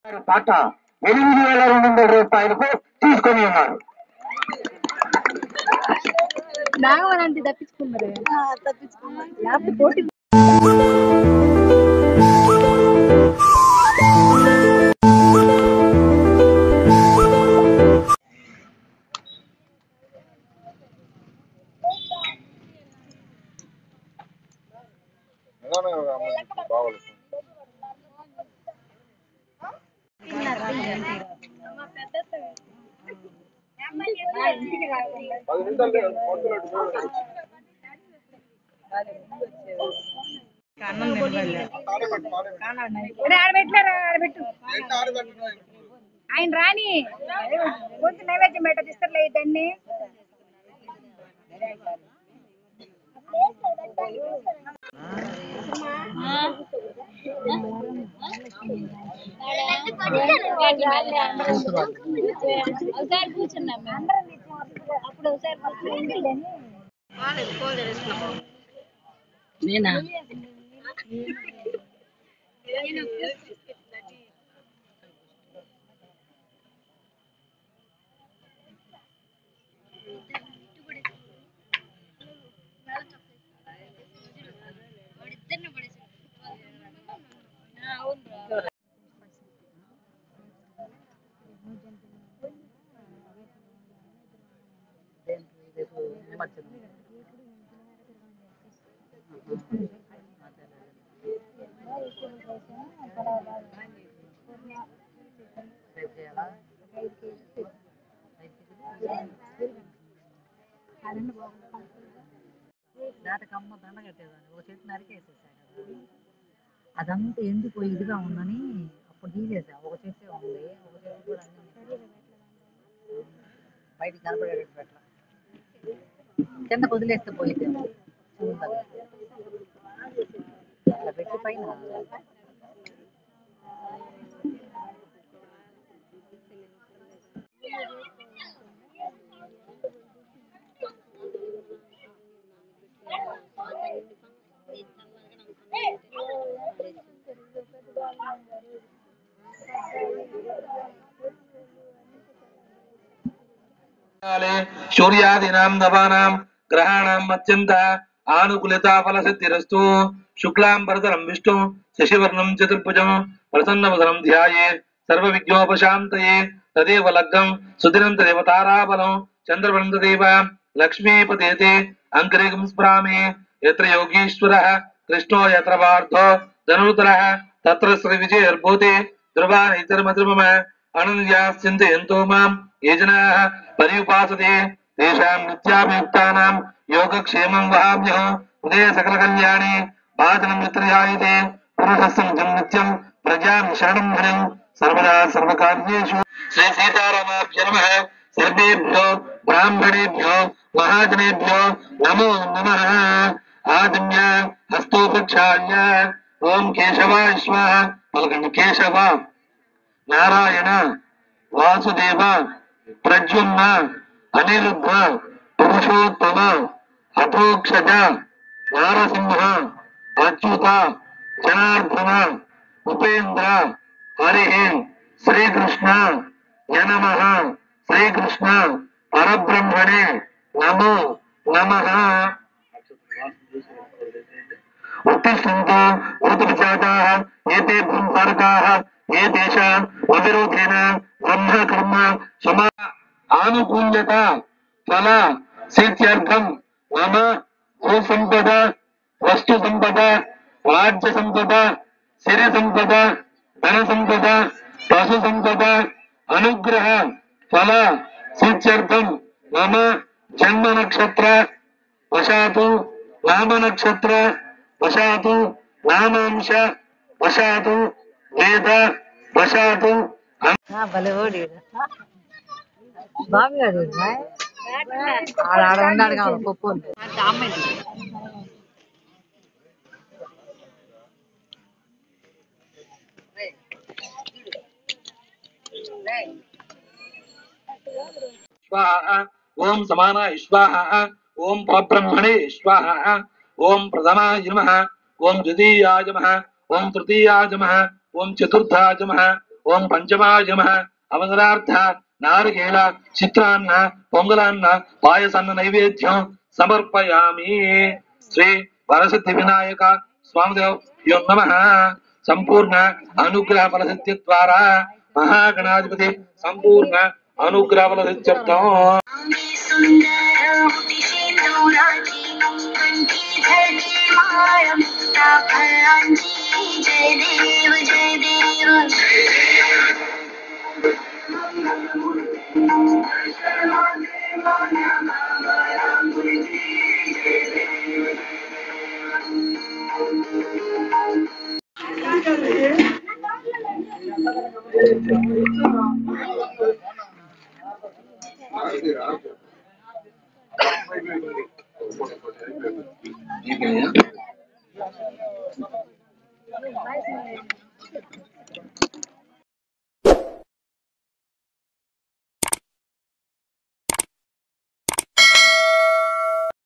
పాట 8,200 రూపాయలకు తీసుకొని ఉన్నారు. నాగవనంటే తప్పించుకున్నారు లేకపోతే పోటీ ఆయన రాని కొంచెం నైవేద్యం పెట్టిస్తారులే దాన్ని ఒకసారి కూర్చున్నాం అప్పుడు ఒకసారి నేనా దాటకమ్మ దండ కట్టేదాన్ని ఒక చెట్టు నరికేసేసాను కదా అదంతా ఎండిపోయి ఇదిగా ఉందని అప్పుడు తీసేసా ఒక చెట్టే ఉంది ఒక చెట్టు కూడా బయటికి కనపడేటట్టు పెట్ట కింద వదిలేస్తే పోయింది అలా పెట్టి పైన सूर्यादीनां नवानां ग्रहाणां मध्यन्त आनुकूलता फलसिद्धिरस्तु शुक्लांबरधरं विष्णु शशिवर्णं चतुर्भुजं प्रसन्नवदनं ध्यायेत् सर्वविघ्नोपशान्तये तदेव लग्नं सुदिनं तदेव ताराबलं चन्द्रबलं तदेव लक्ष्मीपतेते अंकरेकं स्मरामि यत्र योगीश्वरः कृष्णो यत्र पार्थो धनुर्धरः तत्र श्रीविजयर्भूते ध्रुवानितरमध्रुवम अनन्याश्चिन्तयन्तो मां ये जनाः पर्युपासते तेषां नित्याभियुक्तानां योगक्षेमं वहाम्यहं हृदये सकलकल्याणे भाजनं नित्यजायते पुरुषस्य नित्यं प्रजां शरणं भजं सर्वदा सर्वकार्येषु श्री सीतारामाभ्यो नमः सर्वेभ्यो ब्राह्मणेभ्यो महाजनेभ्यो नमो नमः आदिम्य हस्तोपक्षाल्य ओम केशवाय स्वाहा पलकं केशव नारायण वासुदेव प्रद्युम्न अनिरुद्ध पुरुषोत्तम अथोक्षज नारसिंह अच्युत जनार्दन उपेन्द्र हरि श्रीकृष्ण नमः श्रीकृष्ण परब्रह्मणे नमो नमः उत्तिष्ठन्तु ऋतुविजाताः एते ब्रह्मकारकाः ये तेषां अविरोधेन ब्रह्म कर्म समा आनुकूल्यता फल सिद्ध्यर्थं मम भूसम्पदा वस्तु संपदा राज्य संपदा सिरि संपदा धन संपदा पशु संपदा अनुग्रह फल सिद्ध्यर्थं मम जन्म नक्षत्र वशातु नाम नक्षत्र वशातु नामांश वशातु वेद वशातु బలవాడు బాబు ఆడ ఉన్నాడు కావాలి పప్పు स्वाहा ओम समानाय स्वाहा ओम परब्रह्मणे स्वाहा ओम प्रथमाय नमः ओम द्वितीयाय नमः ओम तृतीयाय नमः ओम चतुर्थाय नमः ఓం పంచమాయమ అవసరార్థ నారికేళ చిత్రాన్న పొంగలాన్న పాయసన్న నైవేద్యం సమర్పయామి. శ్రీ వరసిద్ధి వినాయక స్వామిదేవ్యో నమః. సంపూర్ణ అనుగ్రహ ఫలసిద్ధి ద్వారా మహాగణాధిపతి సంపూర్ణ అనుగ్రహ ఫలసిద్ధ్యర్థం जय देव जय देव అయిపోయాయా?